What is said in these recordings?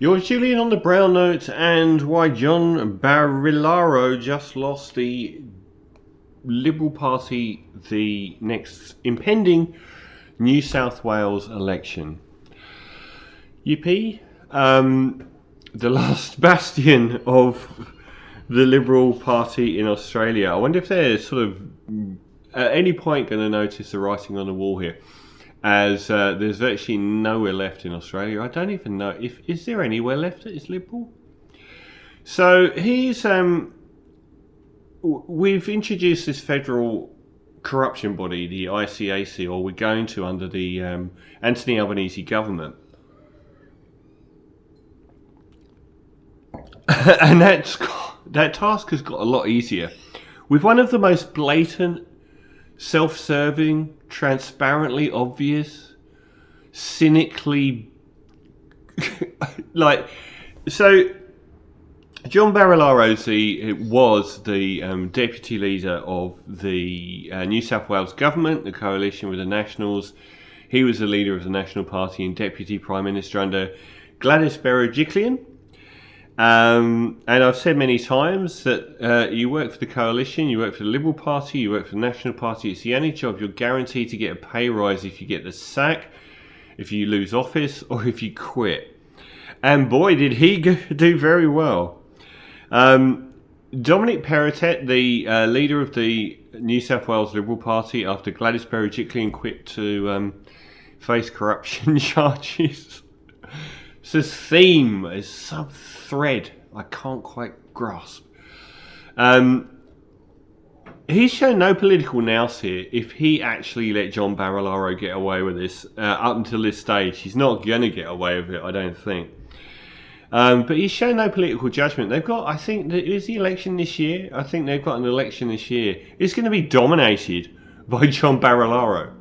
You're Julian on the brown note, and why John Barilaro just lost the Liberal Party the next impending New South Wales election. Yippee. The last bastion of the Liberal Party in Australia. I wonder if they're sort of at any point going to notice the writing on the wall here, as there's virtually nowhere left in Australia. I don't even know if is there anywhere left that is Liberal. So he's we've introduced this federal corruption body, the ICAC, or we're going to under the Anthony Albanese government. And that task has got a lot easier. With one of the most blatant, self-serving, transparently obvious, cynically... John Barilaro was the deputy leader of the New South Wales government, the coalition with the Nationals. He was the leader of the National Party and deputy prime minister under Gladys Berejiklian. And I've said many times that you work for the coalition, you work for the Liberal Party, you work for the National Party. It's the only job you're guaranteed to get a pay rise if you get the sack, if you lose office, or if you quit. And boy, did he do very well. Dominic Perrottet, the leader of the New South Wales Liberal Party, after Gladys Berejiklian quit to face corruption charges. It's this theme, a sub-thread I can't quite grasp. He's shown no political nous here. If he actually let John Barilaro get away with this up until this stage, he's not going to get away with it, I don't think. But he's shown no political judgment. They've got, I think, is the election this year? I think they've got an election this year. It's going to be dominated by John Barilaro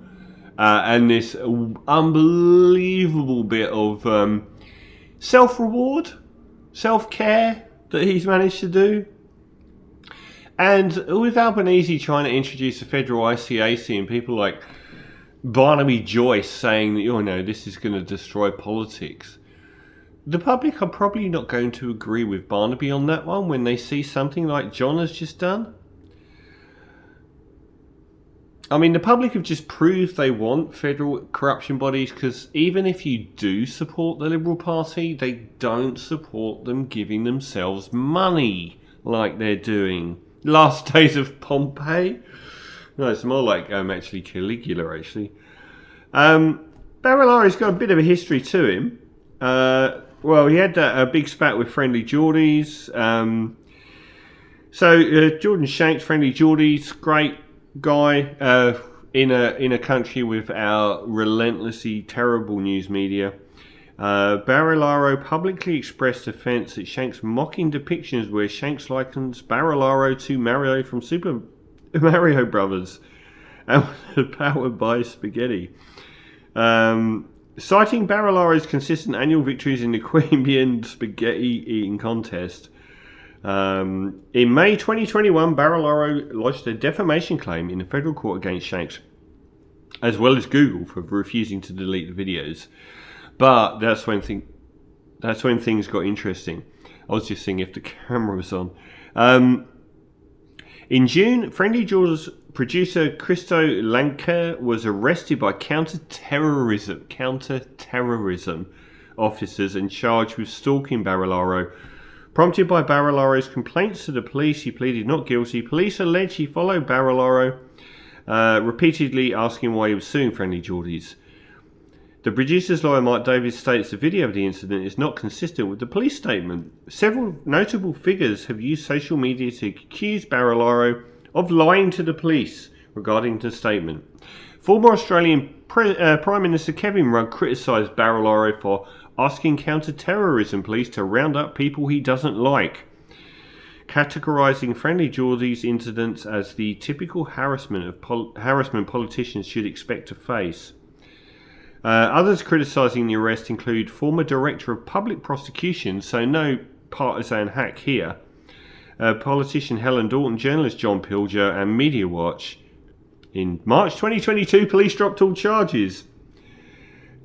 and this unbelievable bit of self-reward, self-care that he's managed to do. And with Albanese trying to introduce a federal ICAC and people like Barnaby Joyce saying that, you know, this is going to destroy politics, the public are probably not going to agree with Barnaby on that one when they see something like John has just done. I mean, the public have just proved they want federal corruption bodies, because even if you do support the Liberal Party, they don't support them giving themselves money like they're doing. Last days of Pompeii? No, it's more like actually Caligula, actually. Barilaro's got a bit of a history to him. Well, he had a big spat with Friendly Geordies. Jordan Shanks, Friendly Geordies, great guy in a country with our relentlessly terrible news media. Barilaro publicly expressed offence at Shanks' mocking depictions where Shanks likens Barilaro to Mario from Super Mario Brothers and was powered by spaghetti. Citing Barilaro's consistent annual victories in the Queanbeyan spaghetti eating contest. In May 2021, Barilaro lodged a defamation claim in a federal court against Shanks, as well as Google for refusing to delete the videos. But that's when things got interesting. I was just seeing if the camera was on. In June, Friendly George's producer Christo Lanker was arrested by counter-terrorism officers and charged with stalking Barilaro. Prompted by Barilaro's complaints to the police, he pleaded not guilty. Police allege he followed Barilaro, repeatedly asking why he was suing Friendly Geordies. The producer's lawyer, Mark Davis, states the video of the incident is not consistent with the police statement. Several notable figures have used social media to accuse Barilaro of lying to the police regarding the statement. Former Australian Prime Minister Kevin Rudd criticised Barilaro for asking counter-terrorism police to round up people he doesn't like, categorising Friendly Geordies incidents as the typical harassment politicians should expect to face. Others criticising the arrest include former Director of Public Prosecution, so no partisan hack here, politician Helen Dalton, journalist John Pilger, and Media Watch. In March 2022, police dropped all charges.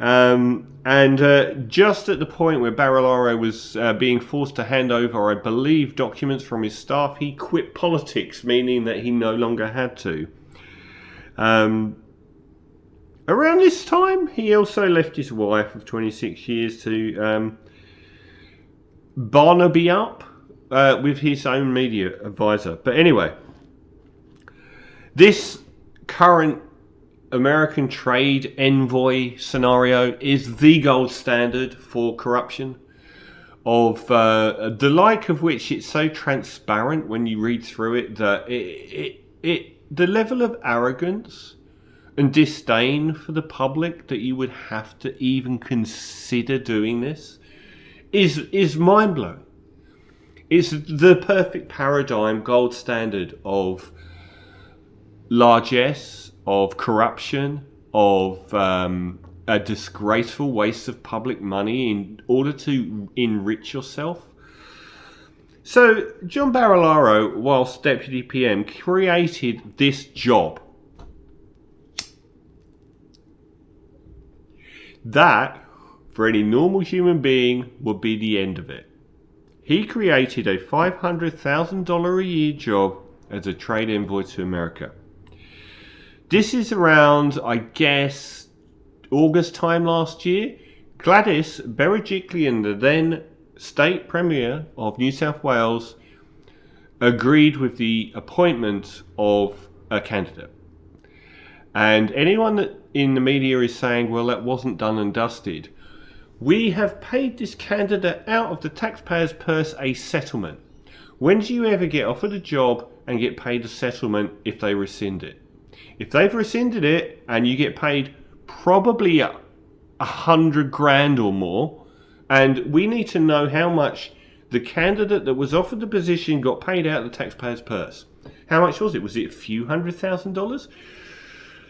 And just at the point where Barilaro was being forced to hand over, I believe, documents from his staff, he quit politics, meaning that he no longer had to. Around this time, he also left his wife of 26 years to Barnaby up with his own media advisor. But anyway, this current American trade envoy scenario is the gold standard for corruption, of the like of which it's so transparent when you read through it that the level of arrogance and disdain for the public that you would have to even consider doing this is mind-blowing. It's the perfect paradigm, gold standard of largesse, of corruption, of a disgraceful waste of public money in order to enrich yourself. So John Barilaro, whilst Deputy PM, created this job. That, for any normal human being, would be the end of it. He created a $500,000 a year job as a trade envoy to America. This is around, I guess, August time last year. Gladys Berejiklian, the then State Premier of New South Wales, agreed with the appointment of a candidate. And anyone that in the media is saying, well, that wasn't done and dusted, we have paid this candidate out of the taxpayer's purse a settlement. When do you ever get offered a job and get paid a settlement if they rescind it? If they've rescinded it and you get paid probably $100,000 or more, and we need to know how much the candidate that was offered the position got paid out of the taxpayer's purse. How much was it? Was it a few $100,000?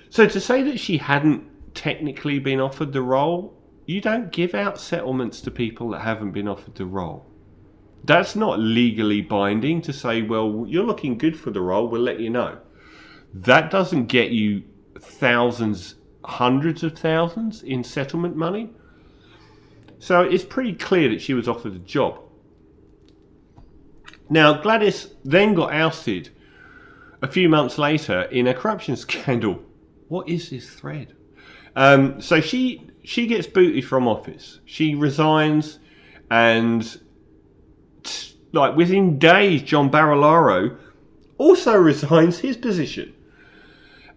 So to say that she hadn't technically been offered the role, you don't give out settlements to people that haven't been offered the role. That's not legally binding to say, well, you're looking good for the role, we'll let you know. That doesn't get you thousands, hundreds of thousands in settlement money. So it's pretty clear that she was offered a job. Now, Gladys then got ousted a few months later in a corruption scandal. What is this thread? So she gets booted from office. She resigns, and like within days, John Barilaro also resigns his position.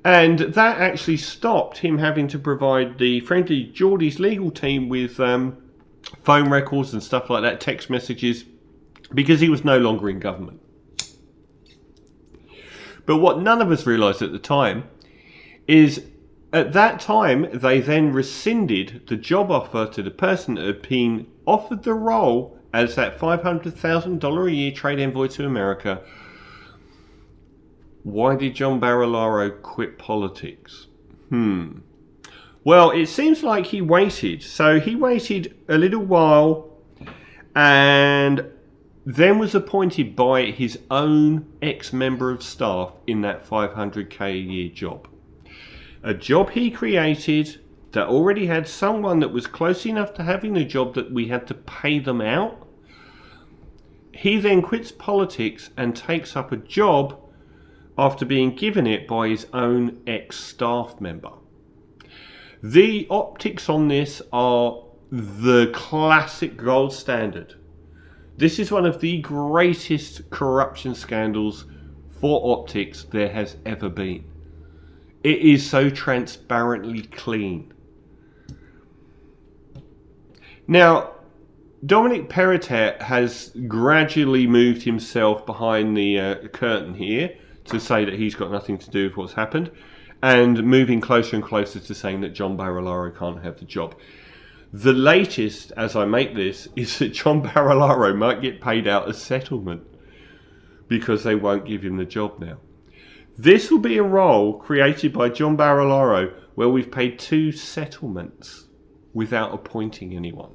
And that actually stopped him having to provide the Friendly Geordies legal team with phone records and stuff like that, text messages, because he was no longer in government. But what none of us realised at the time is at that time they then rescinded the job offer to the person that had been offered the role as that $500,000 a year trade envoy to America. Why did John Barilaro quit politics? Well, it seems like he waited. So he waited a little while and then was appointed by his own ex-member of staff in that $500K a year job. A job he created that already had someone that was close enough to having the job that we had to pay them out. He then quits politics and takes up a job after being given it by his own ex-staff member. The optics on this are the classic gold standard. This is one of the greatest corruption scandals for optics there has ever been. It is so transparently clean. Now, Dominic Perrottet has gradually moved himself behind the curtain here to say that he's got nothing to do with what's happened, and moving closer and closer to saying that John Barilaro can't have the job. The latest, as I make this, is that John Barilaro might get paid out a settlement because they won't give him the job now. This will be a role created by John Barilaro where we've paid 2 settlements without appointing anyone.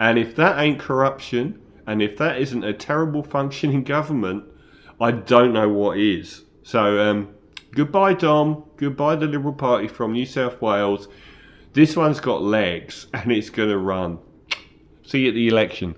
And if that ain't corruption, and if that isn't a terrible functioning government, I don't know what is. So, goodbye Dom, goodbye the Liberal Party from New South Wales. This one's got legs and it's going to run. See you at the election.